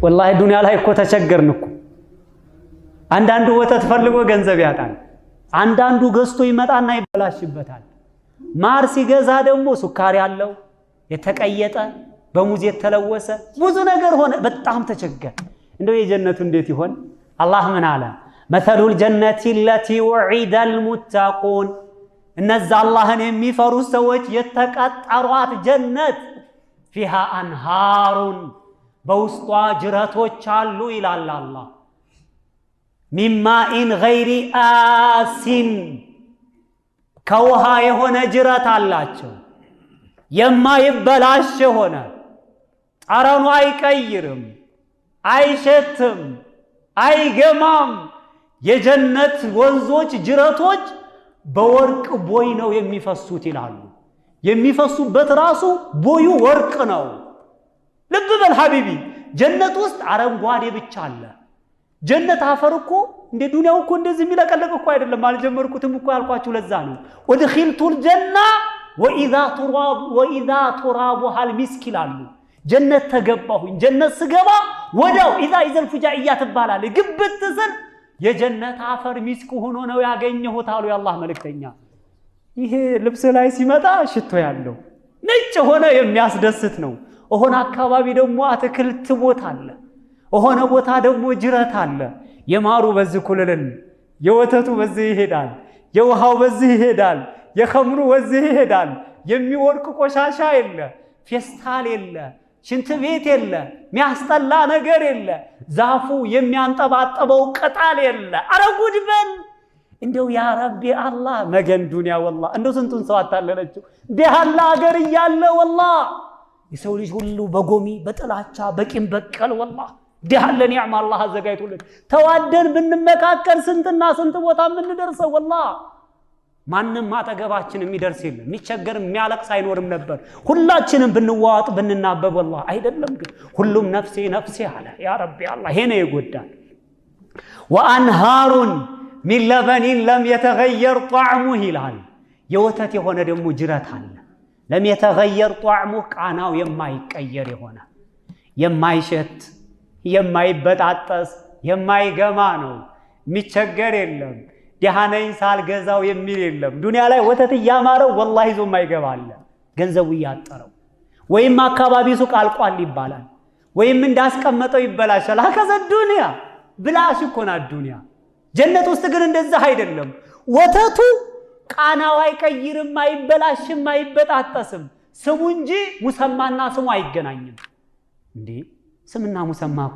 ወላሂ ዱንያ ላይ እኮ ተቸገርን እኮ። አንዳንዱ ወተት ፈልጎ ገንዘብ ያጣል፣ አንዳንዱ ገዝቶ ይመጣና ይበላሽበታል። ማር ሲገዛ ደግሞ ሱካር ያለው የተቀየጠ በሙዝ የተለወሰ ብዙ ነገር ሆነ። በጣም ተቸገር። እንደው የጀነቱ እንዴት ይሆን? አላህ ምን አለ? መተሉል ጀነቲ ለቲ ወዒደ አልሙተቁን፣ እነዛ አላህን የሚፈሩ ሰዎች የተቀጠሯት ጀነት ፊሃ አንሃሩን፣ በውስጧ ጅረቶች አሉ ይላል አላህ። ሚማኢን ገይሪ አሲን፣ ከውሃ የሆነ ጅረት አላቸው። የማይበላሽ ሆነ፣ ጠረኑ አይቀይርም፣ አይሸትም፣ አይገማም። የጀነት ወንዞች ጅረቶች በወርቅ ቦይ ነው የሚፈሱት ይላሉ። የሚፈሱበት ራሱ ቦዩ ወርቅ ነው። ልብ በል ሐቢቢ፣ ጀነት ውስጥ አረንጓዴ ብቻ አለ። ጀነት አፈር እኮ እንደ ዱንያው እኮ እንደዚህ የሚለቀለቅ እኮ አይደለም። አልጀመርኩትም እኮ ያልኳችሁ ለዛ ነው። ወድኺልቱል ጀና ወኢዛ ቱራቡሃ አልሚስክ ይላሉ። ጀነት ተገባሁኝ። ጀነት ስገባ ወዳው ኢዛ ኢዘል ፉጃኢያ ትባላለች። ግብት ስል የጀነት አፈር ሚስክ ሆኖ ነው ያገኘሁት አሉ የአላህ መልእክተኛ። ይሄ ልብስ ላይ ሲመጣ ሽቶ ያለው ነጭ ሆነ የሚያስደስት ነው። ሆነ አካባቢ ደግሞ አትክልት ቦታ አለ፣ ሆነ ቦታ ደግሞ ጅረት አለ። የማሩ በዚህ ኩልልን፣ የወተቱ በዚህ ይሄዳል፣ የውሃው በዚህ ይሄዳል፣ የኸምሩ በዚህ ይሄዳል። የሚወርቅ ቆሻሻ የለ፣ ፌስታል የለ፣ ሽንት ቤት የለ፣ የሚያስጠላ ነገር የለ፣ ዛፉ የሚያንጠባጠበው ቅጠል የለ። አረ ጉድ በል እንደው ያ ረቢ አላህ መገን ዱንያ ወላሂ እንደው ስንቱን ሰው አታለለችው። ዲያላ ሀገር እያለ ወላሂ የሰው ልጅ ሁሉ በጎሚ በጥላቻ በቂም በቀል ወላሂ ዲያለ ኒዕማ አላህ አዘጋጅቶልን ተዋደን ብንመካከል ስንትና ስንት ቦታ የምንደርሰው ወላሂ። ማንም አጠገባችን የሚደርስ የለም፣ የሚቸገር የሚያለቅስ አይኖርም ነበር። ሁላችንም ብንዋጥ ብንናበብ ወላሂ አይደለም። ግን ሁሉም ነፍሴ ነፍሴ አለ። ያ ረቢ አላህ ይሄ ነው የጎዳን። ወአንሃሩን ሚን ለበኒን ለም የተገየር ጣዕሙህ ይላል። የወተት የሆነ ደግሞ ጅረት አለ። ለም የተገየር ጣዕሙህ፣ ቃናው የማይቀየር የሆነ የማይሸት የማይበጣጠስ የማይገማ ነው። የሚቸገር የለም፣ ደሃነኝ ሳልገዛው የሚል የለም። ዱንያ ላይ ወተት እያማረው ወላሂ ይዞ የማይገባ አለ፣ ገንዘቡ እያጠረው። ወይም አካባቢ ሱቅ አልቋል ይባላል፣ ወይም እንዳስቀመጠው ይበላሻል። ሀከዘ ዱንያ ብላሽ እኮ ናት ዱንያ። ጀነት ውስጥ ግን እንደዛ አይደለም። ወተቱ ቃናው አይቀይርም፣ አይበላሽም፣ አይበጣጠስም። ስሙ እንጂ ሙሰማና ስሙ አይገናኝም። እንዴ ስምና ሙሰማ